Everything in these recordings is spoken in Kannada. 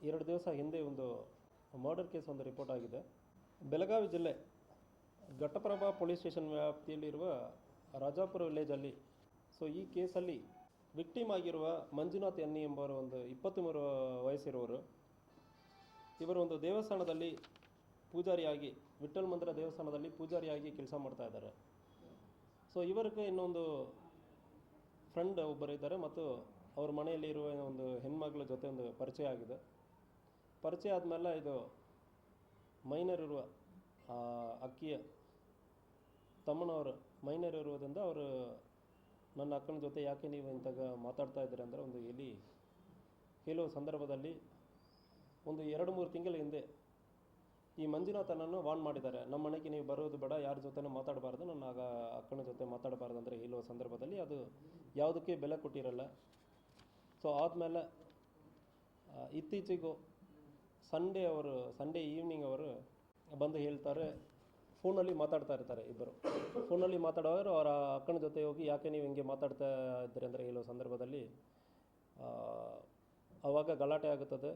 2 ದಿವಸ ಹಿಂದೆ ಒಂದು ಮರ್ಡರ್ ಕೇಸ್ ಒಂದು ರಿಪೋರ್ಟ್ ಆಗಿದೆ. ಬೆಳಗಾವಿ ಜಿಲ್ಲೆ ಘಟಪ್ರಭಾ ಪೊಲೀಸ್ ಸ್ಟೇಷನ್ ವ್ಯಾಪ್ತಿಯಲ್ಲಿರುವ ರಾಜಾಪುರ ವಿಲೇಜಲ್ಲಿ. ಸೊ ಈ ಕೇಸಲ್ಲಿ ವಿಕ್ಟಿಮ್ ಆಗಿರುವ ಮಂಜುನಾಥ್ ಎನ್ನಿ ಎಂಬವರು ಒಂದು 23 ವಯಸ್ಸಿರುವರು. ಇವರು ಒಂದು ದೇವಸ್ಥಾನದಲ್ಲಿ ಪೂಜಾರಿಯಾಗಿ, ವಿಠ್ಠಲ್ ಮಂದಿರ ದೇವಸ್ಥಾನದಲ್ಲಿ ಪೂಜಾರಿಯಾಗಿ ಕೆಲಸ ಮಾಡ್ತಾ ಇದ್ದಾರೆ. ಸೊ ಇವರಿಗೆ ಇನ್ನೊಂದು ಫ್ರೆಂಡ್ ಒಬ್ಬರು ಇದ್ದಾರೆ ಮತ್ತು ಅವ್ರ ಮನೆಯಲ್ಲಿ ಇರುವ ಒಂದು ಹೆಣ್ಮಗಳ ಜೊತೆ ಒಂದು ಪರಿಚಯ ಆಗಿದೆ. ಪರಿಚಯ ಆದಮೇಲೆ ಇದು ಮೈನರ್ ಇರುವ ಅಕ್ಕಿಯ ತಮ್ಮನವರು ಮೈನರ್ ಇರುವುದರಿಂದ ಅವರು ನನ್ನ ಅಕ್ಕನ ಜೊತೆ ಯಾಕೆ ನೀವು ಇಂತಾಗ ಮಾತಾಡ್ತಾ ಇದ್ದೀರಿ ಅಂದರೆ ಒಂದು ಇಲ್ಲಿ ಕೆಲವು ಸಂದರ್ಭದಲ್ಲಿ ಒಂದು 2-3 ತಿಂಗಳ ಹಿಂದೆ ಈ ಮಂಜುನಾಥನನ್ನು ವಾರ್ನ್ ಮಾಡಿದ್ದಾರೆ. ನಮ್ಮ ಮನೆಗೆ ನೀವು ಬರೋದು ಬೇಡ, ಯಾರ ಜೊತೆನೂ ಮಾತಾಡಬಾರ್ದು, ನನ್ನ ಅಕ್ಕನ ಜೊತೆ ಮಾತಾಡಬಾರ್ದು ಅಂದರೆ ಹೇಳುವ ಸಂದರ್ಭದಲ್ಲಿ ಅದು ಯಾವುದಕ್ಕೆ ಬೆಲೆ ಕೊಟ್ಟಿರಲ್ಲ. ಸೊ ಆದಮೇಲೆ ಇತ್ತೀಚೆಗೂ ಸಂಡೇ ಈವ್ನಿಂಗ್ ಅವರು ಬಂದು ಹೇಳ್ತಾರೆ, ಫೋನಲ್ಲಿ ಮಾತಾಡ್ತಾ ಇರ್ತಾರೆ ಇಬ್ಬರು. ಫೋನಲ್ಲಿ ಮಾತಾಡೋರು ಅವರ ಅಕ್ಕನ ಜೊತೆ ಹೋಗಿ ಯಾಕೆ ನೀವು ಹಿಂಗೆ ಮಾತಾಡ್ತಾ ಇದ್ದೀರಿ ಅಂದರೆ ಹೇಳುವ ಸಂದರ್ಭದಲ್ಲಿ ಆವಾಗ ಗಲಾಟೆ ಆಗುತ್ತದೆ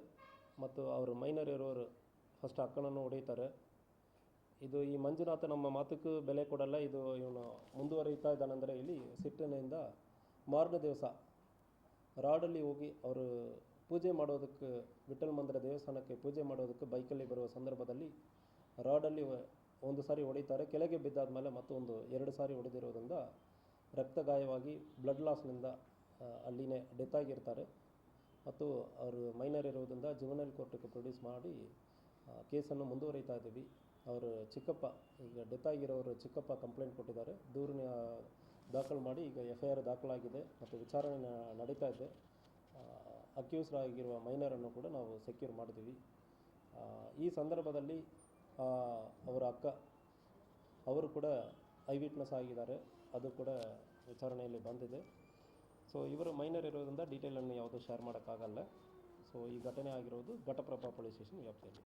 ಮತ್ತು ಅವರು ಮೈನರ್ ಇರೋರು ಫಸ್ಟ್ ಅಕ್ಕನನ್ನು ಹೊಡೀತಾರೆ. ಈ ಮಂಜುನಾಥ ನಮ್ಮ ಮಾತಕ್ಕೂ ಬೆಲೆ ಕೊಡಲ್ಲ, ಇವನು ಮುಂದುವರಿತಾ ಇದ್ದಾನೆಂದರೆ ಇಲ್ಲಿ ಸಿಟ್ಟಿನಿಂದ ಮಾರನೇ ದಿವಸ ರಾಡಲ್ಲಿ ಹೋಗಿ ಅವರು ಪೂಜೆ ಮಾಡೋದಕ್ಕೆ, ವಿಠ್ಠಲ್ ಮಂದಿರ ದೇವಸ್ಥಾನಕ್ಕೆ ಪೂಜೆ ಮಾಡೋದಕ್ಕೆ ಬೈಕಲ್ಲಿ ಬರುವ ಸಂದರ್ಭದಲ್ಲಿ ರಾಡಲ್ಲಿ ಒಂದು ಸಾರಿ ಹೊಡಿತಾರೆ. ಕೆಳಗೆ ಬಿದ್ದಾದ ಮೇಲೆ ಮತ್ತೊಂದು 2 ಸಾರಿ ಹೊಡೆದಿರೋದ್ರಿಂದ ರಕ್ತ ಗಾಯವಾಗಿ ಬ್ಲಡ್ ಲಾಸ್ನಿಂದ ಅಲ್ಲಿನೇ ಡೆತ್ ಆಗಿರ್ತಾರೆ. ಮತ್ತು ಅವರು ಮೈನರ್ ಇರೋದ್ರಿಂದ ಜುವೆನೈಲ್ ಕೋರ್ಟಿಗೆ ಪ್ರೊಡ್ಯೂಸ್ ಮಾಡಿ ಕೇಸನ್ನು ಮುಂದುವರಿತಾ ಇದ್ದೀವಿ. ಅವರು ಚಿಕ್ಕಪ್ಪ, ಈಗ ಡೆತ್ ಆಗಿರೋರು ಚಿಕ್ಕಪ್ಪ ಕಂಪ್ಲೇಂಟ್ ಕೊಟ್ಟಿದ್ದಾರೆ. ದೂರನ್ನ ದಾಖಲು ಮಾಡಿ ಈಗ FIR ದಾಖಲಾಗಿದೆ ಮತ್ತು ವಿಚಾರಣೆ ನಡೀತಾ ಇದೆ. ಅಕ್ಯೂಸ್ಡ್ ಆಗಿರುವ ಮೈನರನ್ನು ಕೂಡ ನಾವು ಸೆಕ್ಯೂರ್ ಮಾಡಿದ್ದೀವಿ. ಈ ಸಂದರ್ಭದಲ್ಲಿ ಅವರ ಅಕ್ಕ ಅವರು ಕೂಡ ಐ ವಿಟ್ನೆಸ್ ಆಗಿದ್ದಾರೆ, ಅದು ಕೂಡ ವಿಚಾರಣೆಯಲ್ಲಿ ಬಂದಿದೆ. ಸೊ ಇವರು ಮೈನರ್ ಇರೋದ್ರಿಂದ ಡೀಟೇಲನ್ನು ಯಾವುದೂ ಶೇರ್ ಮಾಡೋಕ್ಕಾಗಲ್ಲ. ಸೊ ಈ ಘಟನೆ ಆಗಿರೋದು ಘಟಪ್ರಭಾ ಪೊಲೀಸ್ ಸ್ಟೇಷನ್ ವ್ಯಾಪ್ತಿಯಲ್ಲಿ.